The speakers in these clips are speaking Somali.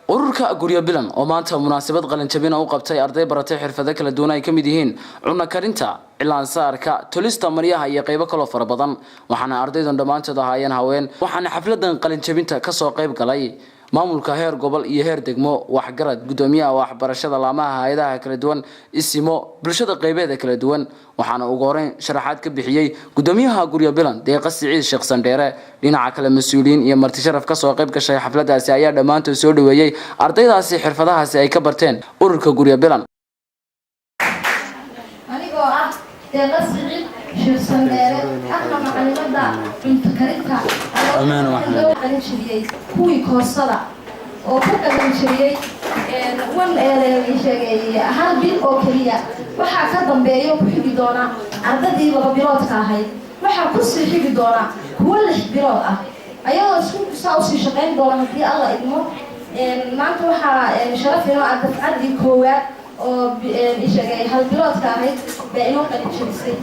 ururka guryo bilan oo maanta munaasabad qalin jabin u qabtay arday baratay xirfado kala duwan ay kamid yihiin cunno karinta cilaan saarka tolista maryaha iyo qaybo kale fara badan waxaana ardaydan dhamaantood ahaayeen haween waxaana xafladan qalin jabinta ka soo qayb galay maamulka heer gobol iyo heer degmo waxgarad gudoomiyaha waxbarashada laamaha hay'adaha kala duwan isimo bulshada qaybeeda kala duwan waxaana ugu horeyn sharaxaad ka bixiyay gudoomiyaha guryo bilan deeqa Siciid Sheekh Sandheere dhinaca kale mas'uuliyiin iyo marti sharaf ka soo qayb gashay xafladaasi ayaa dhamaantood soo dhaweeyay ardaydaasi xirfadahaasi ay ka barteen ururka guryo bilan anigoo ah deeqa Siciid Sheekh Sandheere ahna macallimada cunto karinta amaan waxaan qalin jabiyay kuwii koorsada oo ku qalin jabiyay hal bil oo kaliya waxa ka dambeeyo ku xigi doona ardadii 2 bilood ka ahayd waxa ku sii xigi doona kuwa 6 bilood ah ayagoo isku soo shaqeyn doona hadii Allah idmo maanta waxa sharaf inoo ah dafcadii koowaad oo hal bilood ka ahayd baa inoo qalin jabisay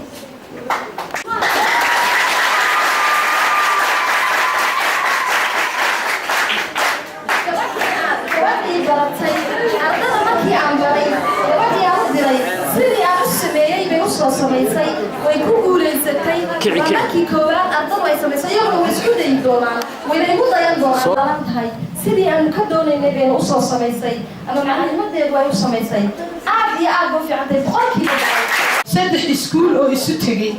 samaysay way ku guuleysatay markii koowaad ardadu ay samaysay iyagoo way isku dayi doonaan wayna igu dayan doonaan tahay sidii aan ka doonaynay bayna u soo samaysay ama macallimadeedu ay u samaysay aad iyo aad u fiicantay boqolkiiba 3 iskuul oo isu tagay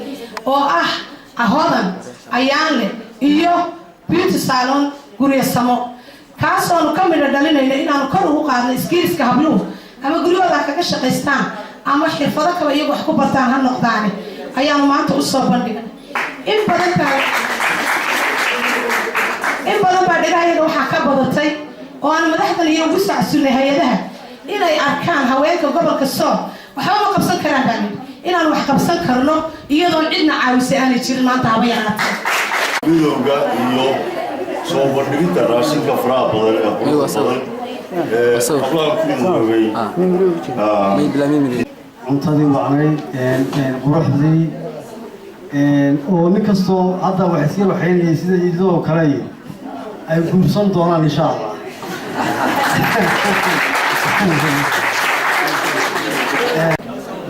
oo ah ahodan ayaanle iyo beauty salon guriga samo kaasoo ka mid dhalinayna inaan kor ugu qaadno skillska habluhu ama guriyada kaga shaqeystaan ama xirfado kale iyagu wax ku bartaan ha noqdaan ayaan maanta u soo bandhigay in badan baa dhigayada waxa ka badatay oo aan madaxdan iyo ugu sacsunay hay'adaha inay arkaan haweenka gobolka soo waxa ma qabsan karaan baan inaan wax qabsan karno iyadoo cidna caawisay aan jirin maanta haba yaraatay midowga iyo soo bandhigida raashinka faraha badan cuntadii wacnay quruxdii oo nin kastoo hadda wax iska waxaynayay sida idoo kale ay guursan doonaan insha Allah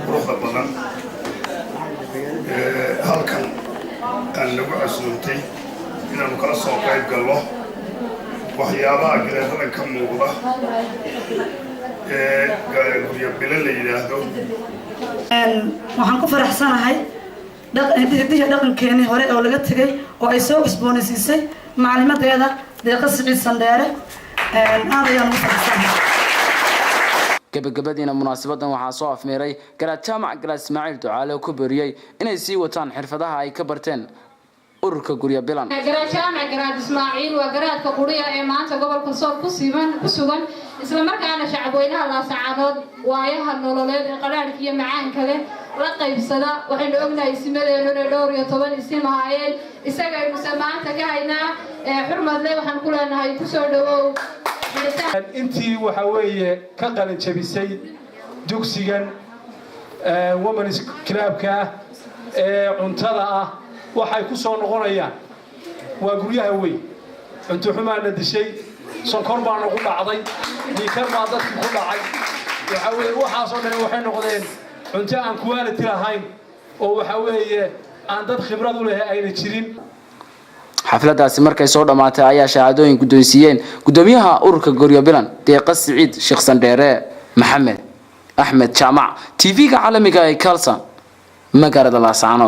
quruxda badan halkan aan lagu casuuntay inaanu kala soo qayb galno waxyaabaha gidaarada ka muuqda guryo bilan la yiraahdo waxaan ku faraxsanahay dhaqankeennii hore oo laga tagay oo ay soo cusboonaysiisay macallimadeeda deeqa Siciid Sandheere aad ayaan ugu faraxsanahay gabagabadiina munaasabadan waxaa soo afmeeray garaad jaamac garaad Ismaaciil Ducaale oo ku bariyay inay sii wataan xirfadaha ay ka barteen ururka guryo bilan garaad jaamac garaad Ismaaciil waa garaadka quriya ee maanta gobolka Sool ku sugan isla markaana shacabweynaha la saacadood waayaha nololeed ee qalaadka iyo macaanka leh la qaybsada waxaynu ognahay simadeenu dhowr iyo 10 isimaayeen isaga aynu maanta ka haynaa xurmad leh waxaan ku leenahay ku soo dhawow intii waxa weeye ka qalin jabisay dugsigan women's clubka ee cuntada ah waxay ku soo noqonayaan waa guryaha weyn cunto xumaana dishay sonkor baa nagu dhacday dhiikar baa dadkii ku dhacay waxa weeye waxaasoo dhan waxay noqdeen cunto aan quality lahayn oo waxa weeye aan dad khibrad u leh ayna jirin xafladaasi markay soo dhamaatay ayaa shahaadooyin guddoonsiiyeen gudoomiyaha ururka guryo bilan deeqa Siciid Sheekh Sandheere Maxamed Axmed Jaamac TV-ga caalamiga ee Kalsan magaalada Laascaanood